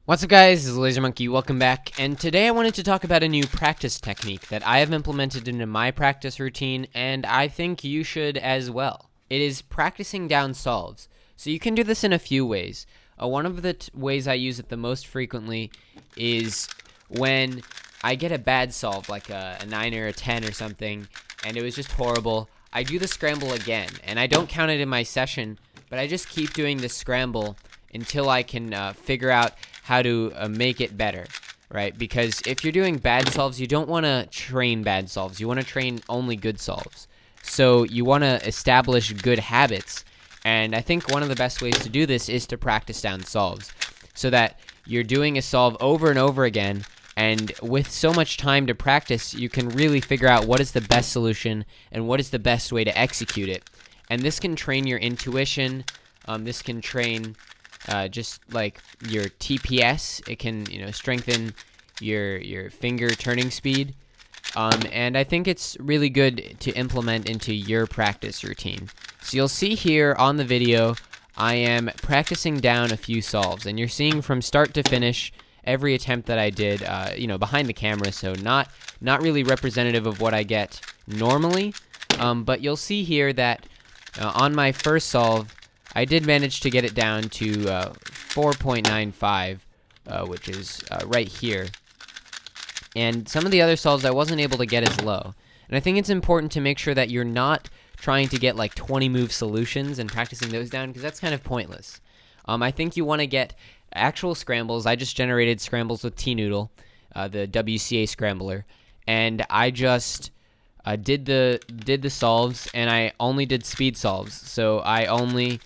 What's up guys, this is Laser Monkey, welcome back, and today I wanted to talk about a new practice technique that I have implemented into my practice routine, and I think you should as well. It is practicing down solves. So you can do this in a few ways. One of the ways I use it the most frequently is when I get a bad solve, like a 9 or a 10 or something, and it was just horrible. I do the scramble again, and I don't count it in my session, but I just keep doing the scramble until I can figure out how to make it better, right? Because if you're doing bad solves, you don't want to train bad solves. You want to train only good solves. So you want to establish good habits. And I think one of the best ways to do this is to practice down solves so that you're doing a solve over and over again. And with so much time to practice, you can really figure out what is the best solution and what is the best way to execute it. And this can train your intuition. This can train just like your TPS. It can, strengthen your finger turning speed. And I think it's really good to implement into your practice routine. So you'll see here on the video, I am practicing down a few solves, and you're seeing from start to finish every attempt that I did, behind the camera. So not really representative of what I get normally. But you'll see here that on my first solve, I did manage to get it down to 4.95, which is right here. And some of the other solves I wasn't able to get as low. And I think it's important to make sure that you're not trying to get like 20 move solutions and practicing those down, because that's kind of pointless. I think you want to get actual scrambles. I just generated scrambles with T-Noodle, the WCA scrambler, and I just did the solves, and I only did speed solves. So I only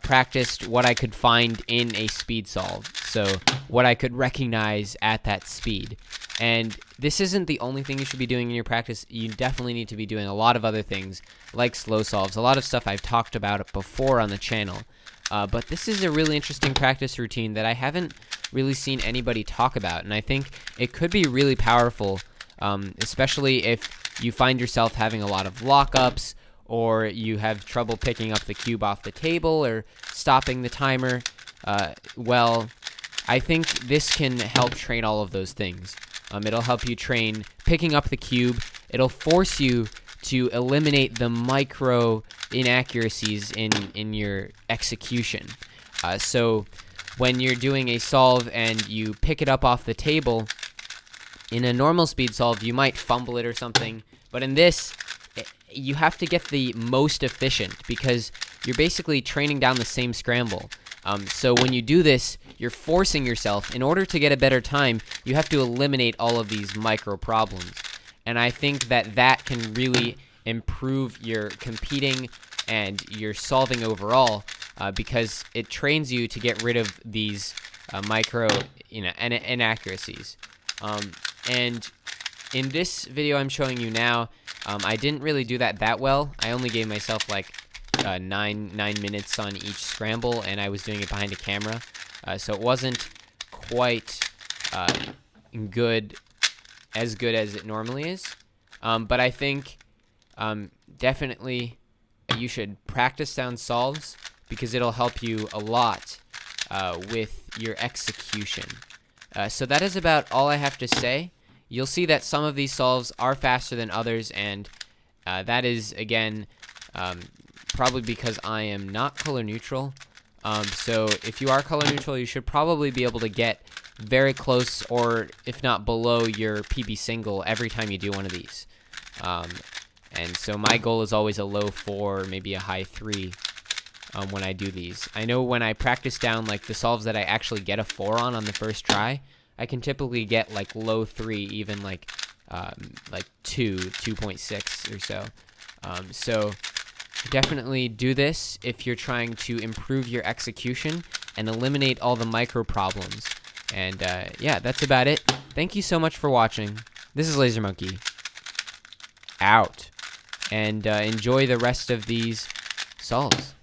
practiced what I could find in a speed solve, so what I could recognize at that speed. And this isn't the only thing you should be doing in your practice. You definitely need to be doing a lot of other things, like slow solves, a lot of stuff I've talked about before on the channel. But this is a really interesting practice routine that I haven't really seen anybody talk about, and I think it could be really powerful, especially if you find yourself having a lot of lockups, or you have trouble picking up the cube off the table or stopping the timer. Well, I think this can help train all of those things. It'll help you train picking up the cube. It'll force you to eliminate the micro inaccuracies in your execution. So when you're doing a solve and you pick it up off the table, in a normal speed solve, you might fumble it or something, but in this, you have to get the most efficient because you're basically training down the same scramble. So when you do this, you're forcing yourself. In order to get a better time, you have to eliminate all of these micro problems. And I think that can really improve your competing and your solving overall, because it trains you to get rid of these micro inaccuracies. And in this video I'm showing you now, I didn't really do that well. I only gave myself like 9 minutes on each scramble, and I was doing it behind a camera, so it wasn't quite good as it normally is. But I think definitely you should practice down solves because it'll help you a lot with your execution. So that is about all I have to say. You'll see that some of these solves are faster than others, and that is, again, probably because I am not color neutral. So if you are color neutral, you should probably be able to get very close, or if not below, your PB single every time you do one of these. And so my goal is always a low 4, maybe a high 3 when I do these. I know when I practice down like the solves that I actually get a 4 on the first try, I can typically get like low 3, even like 2.6 or so. So definitely do this if you're trying to improve your execution and eliminate all the micro problems. And yeah, that's about it. Thank you so much for watching. This is Laser Monkey. Out. And enjoy the rest of these solves.